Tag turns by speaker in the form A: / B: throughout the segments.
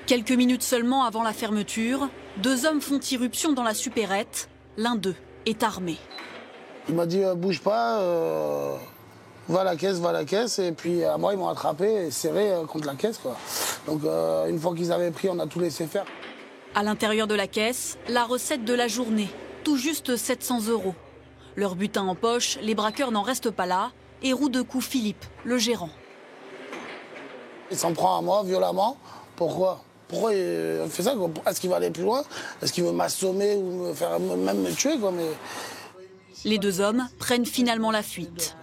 A: Quelques minutes seulement avant la fermeture, 2 hommes font irruption dans la supérette. L'un d'eux est armé.
B: Il m'a dit bouge pas, va à la caisse. Et puis à moi, ils m'ont attrapé et serré contre la caisse, quoi. Donc une fois qu'ils avaient pris, on a tout laissé faire.
A: À l'intérieur de la caisse, la recette de la journée, tout juste 700 €. Leur butin en poche, les braqueurs n'en restent pas là et rouent de coups Philippe, le gérant.
B: Il s'en prend à moi violemment. Pourquoi il fait ça? Est-ce qu'il va aller plus loin? Est-ce qu'il veut m'assommer ou même me tuer, quoi, mais...
A: Les 2 hommes prennent finalement la fuite.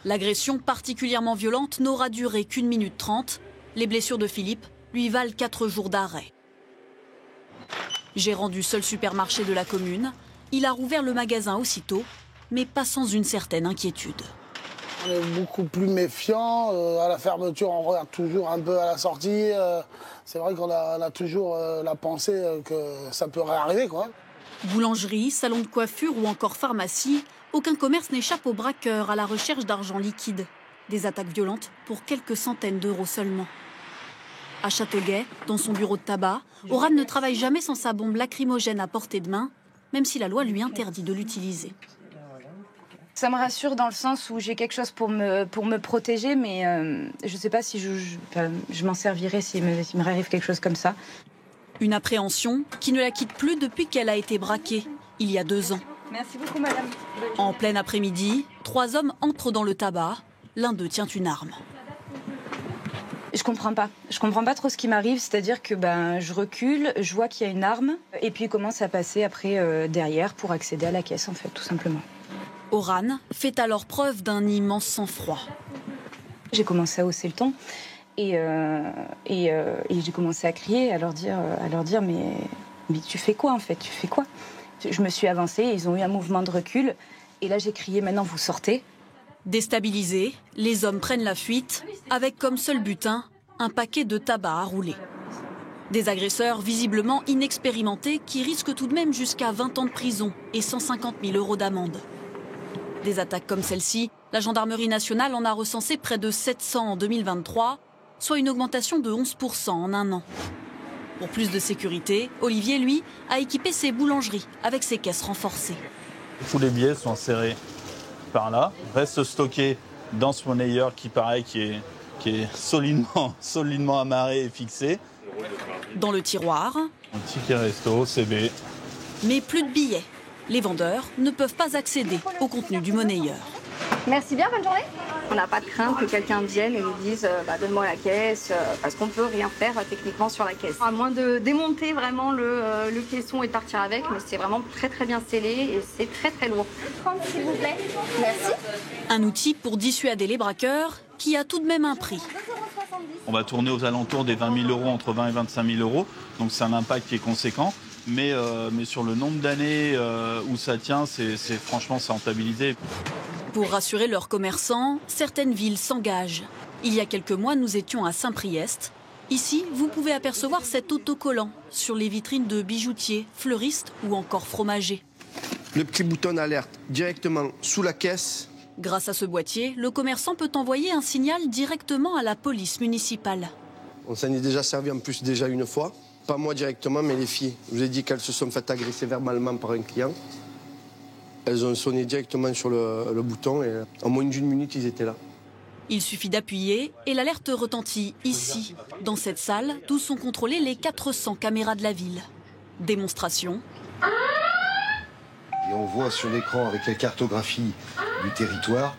A: L'agression particulièrement violente n'aura duré qu'1 minute 30. Les blessures de Philippe lui valent 4 jours d'arrêt. Gérant du seul supermarché de la commune, il a rouvert le magasin aussitôt, mais pas sans une certaine inquiétude.
B: On est beaucoup plus méfiants. À la fermeture, on regarde toujours un peu à la sortie. C'est vrai qu'on a toujours la pensée que ça peut réarriver, quoi.
A: Boulangerie, salon de coiffure ou encore pharmacie, aucun commerce n'échappe aux braqueurs à la recherche d'argent liquide. Des attaques violentes pour quelques centaines d'euros seulement. À Châteauguay, dans son bureau de tabac, Oran ne travaille jamais sans sa bombe lacrymogène à portée de main, même si la loi lui interdit de l'utiliser.
C: Ça me rassure dans le sens où j'ai quelque chose pour me protéger, mais je ne sais pas si je m'en servirai s'il m'arrive quelque chose comme ça.
A: Une appréhension qui ne la quitte plus depuis qu'elle a été braquée, il y a 2 ans.
C: Merci beaucoup, madame.
A: En plein après-midi, 3 hommes entrent dans le tabac. L'un d'eux tient une arme.
C: Je comprends pas. Je comprends pas trop ce qui m'arrive, c'est-à-dire que je recule, je vois qu'il y a une arme, et puis il commence à passer après derrière pour accéder à la caisse, en fait, tout simplement.
A: Oran fait alors preuve d'un immense sang-froid.
C: J'ai commencé à hausser le ton. Et j'ai commencé à crier, à leur dire mais tu fais quoi en fait? Tu fais quoi? Je me suis avancée, ils ont eu un mouvement de recul. Et là j'ai crié, maintenant vous sortez.
A: Déstabilisés, les hommes prennent la fuite avec comme seul butin un paquet de tabac à rouler. Des agresseurs visiblement inexpérimentés qui risquent tout de même jusqu'à 20 ans de prison et 150 000 € d'amende. Des attaques comme celle-ci, la gendarmerie nationale en a recensé près de 700 en 2023, soit une augmentation de 11% en un an. Pour plus de sécurité, Olivier, lui, a équipé ses boulangeries avec ses caisses renforcées.
D: Tous les billets sont serrés par là, restent stockés dans ce monnayeur qui est solidement amarré et fixé.
A: Dans le tiroir,
D: Un ticket resto, CB.
A: Mais plus de billets. Les vendeurs ne peuvent pas accéder au contenu du monnayeur.
E: Merci bien, bonne journée. On n'a pas de crainte que quelqu'un vienne et nous dise donne-moi la caisse, parce qu'on ne peut rien faire techniquement sur la caisse. À moins de démonter vraiment le caisson et de partir avec, mais c'est vraiment très très bien scellé et c'est très très lourd. 30 s'il vous plaît. Merci.
A: Un outil pour dissuader les braqueurs qui a tout de même un prix.
D: On va tourner aux alentours des 20 000 €, entre 20 et 25 000 €, donc c'est un impact qui est conséquent. Mais sur le nombre d'années où ça tient, franchement, c'est rentabilisé.
A: Pour rassurer leurs commerçants, certaines villes s'engagent. Il y a quelques mois, nous étions à Saint-Priest. Ici, vous pouvez apercevoir cet autocollant sur les vitrines de bijoutiers, fleuristes ou encore fromagers.
F: Le petit bouton d'alerte directement sous la caisse.
A: Grâce à ce boîtier, le commerçant peut envoyer un signal directement à la police municipale.
F: On s'en est déjà servi en plus déjà une fois. Pas moi directement, mais les filles. Je vous ai dit qu'elles se sont fait agresser verbalement par un client. Elles ont sonné directement sur le bouton et en moins d'une minute, ils étaient là.
A: Il suffit d'appuyer et l'alerte retentit ici, dans cette salle, d'où sont contrôlées les 400 caméras de la ville. Démonstration.
G: Et on voit sur l'écran avec la cartographie du territoire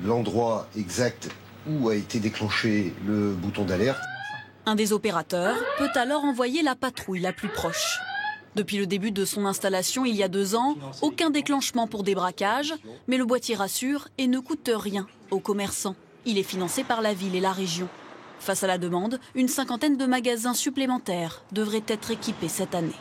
G: l'endroit exact où a été déclenché le bouton d'alerte.
A: Un des opérateurs peut alors envoyer la patrouille la plus proche. Depuis le début de son installation il y a 2 ans, aucun déclenchement pour des braquages, mais le boîtier rassure et ne coûte rien aux commerçants. Il est financé par la ville et la région. Face à la demande, une 50aine de magasins supplémentaires devraient être équipés cette année.